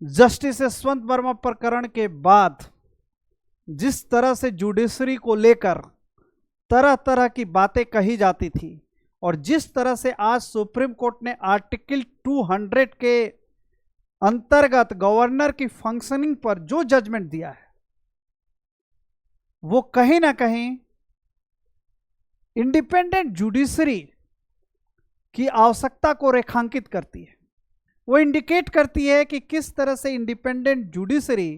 Justice Yashwant Verma प्रकरण के बाद जिस तरह से जुडिशरी को लेकर तरह तरह की बातें कही जाती थी और जिस तरह से आज सुप्रीम कोर्ट ने आर्टिकल 200 के अंतर्गत गवर्नर की फंक्शनिंग पर जो जजमेंट दिया है वो कहीं ना कहीं इंडिपेंडेंट जुडिशरी की आवश्यकता को रेखांकित करती है। वो इंडिकेट करती है कि किस तरह से इंडिपेंडेंट जुडिशरी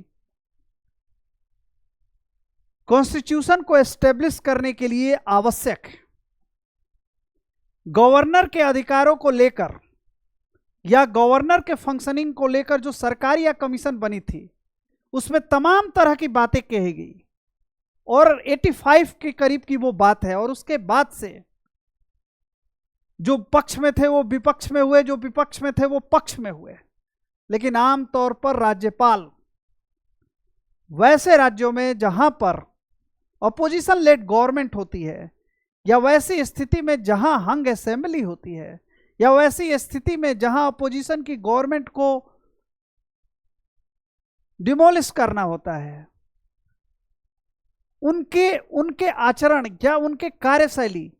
कॉन्स्टिट्यूशन को एस्टेब्लिश करने के लिए आवश्यक है। गवर्नर के अधिकारों को लेकर या गवर्नर के फंक्शनिंग को लेकर जो सरकार या कमीशन बनी थी उसमें तमाम तरह की बातें कही गई और 85 के करीब की वो बात है। और उसके बाद से जो पक्ष में थे वो विपक्ष में हुए, जो विपक्ष में थे वो पक्ष में हुए। लेकिन आमतौर पर राज्यपाल वैसे राज्यों में जहां पर अपोजिशन लेड गवर्नमेंट होती है या वैसी स्थिति में जहां हंग असेंबली होती है या वैसी स्थिति में जहां अपोजिशन की गवर्नमेंट को डिमोलिश करना होता है, उनके आचरण या उनके कार्यशैली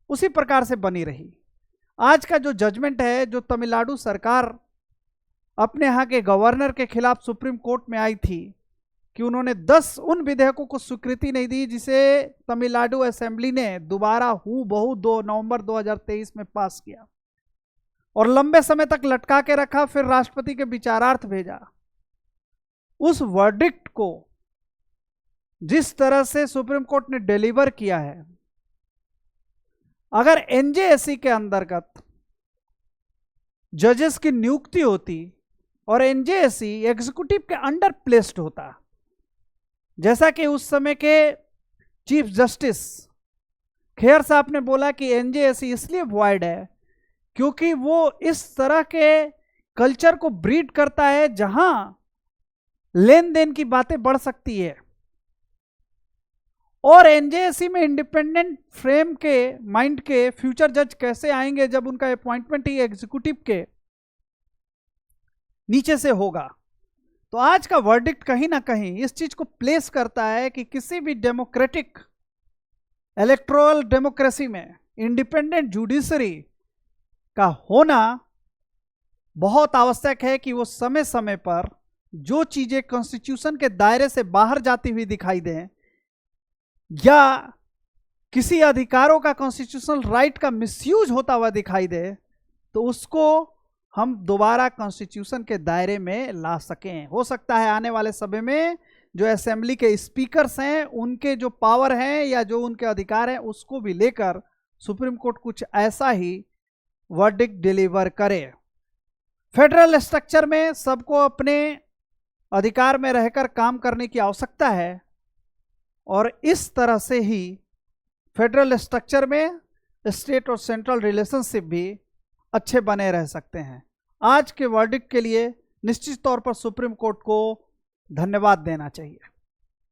उसी प्रकार से बनी रही। आज का जो जजमेंट है, जो तमिलनाडु सरकार अपने यहाँ के गवर्नर के खिलाफ सुप्रीम कोर्ट में आई थी कि उन्होंने 10 उन विधेयकों को स्वीकृति नहीं दी जिसे तमिलनाडु असेंबली ने दोबारा हूबहू 2 नवंबर 2023 में पास किया और लंबे समय तक लटका के रखा, फिर राष्ट्रपति के विचारार्थ भेजा। उस वर्डिक्ट को जिस तरह से सुप्रीम कोर्ट ने डिलीवर किया है, अगर एनजेएससी के अंतर्गत जजेस की नियुक्ति होती और एनजेएससी एग्जीक्यूटिव के अंडर प्लेस्ड होता, जैसा कि उस समय के चीफ जस्टिस खेर साहब ने बोला कि एनजेएससी इसलिए वॉइड है क्योंकि वो इस तरह के कल्चर को ब्रीड करता है जहां लेन देन की बातें बढ़ सकती है। और एनजेएससी में इंडिपेंडेंट फ्रेम के माइंड के फ्यूचर जज कैसे आएंगे जब उनका अपॉइंटमेंट ही एग्जीक्यूटिव के नीचे से होगा। तो आज का वर्डिक्ट कहीं ना कहीं इस चीज को प्लेस करता है कि किसी भी डेमोक्रेटिक इलेक्टोरल डेमोक्रेसी में इंडिपेंडेंट जुडिशरी का होना बहुत आवश्यक है कि वो समय समय पर जो चीजें कॉन्स्टिट्यूशन के दायरे से बाहर जाती हुई दिखाई दें या किसी अधिकारों का कॉन्स्टिट्यूशनल राइट का मिसयूज होता हुआ दिखाई दे तो उसको हम दोबारा कॉन्स्टिट्यूशन के दायरे में ला सकें। हो सकता है आने वाले समय में जो असेंबली के स्पीकर्स हैं उनके जो पावर हैं या जो उनके अधिकार हैं उसको भी लेकर सुप्रीम कोर्ट कुछ ऐसा ही वर्डिक्ट डिलीवर करे। फेडरल स्ट्रक्चर में सबको अपने अधिकार में रहकर काम करने की आवश्यकता है और इस तरह से ही फेडरल स्ट्रक्चर में स्टेट और सेंट्रल रिलेशनशिप भी अच्छे बने रह सकते हैं। आज के वर्डिक्ट के लिए निश्चित तौर पर सुप्रीम कोर्ट को धन्यवाद देना चाहिए।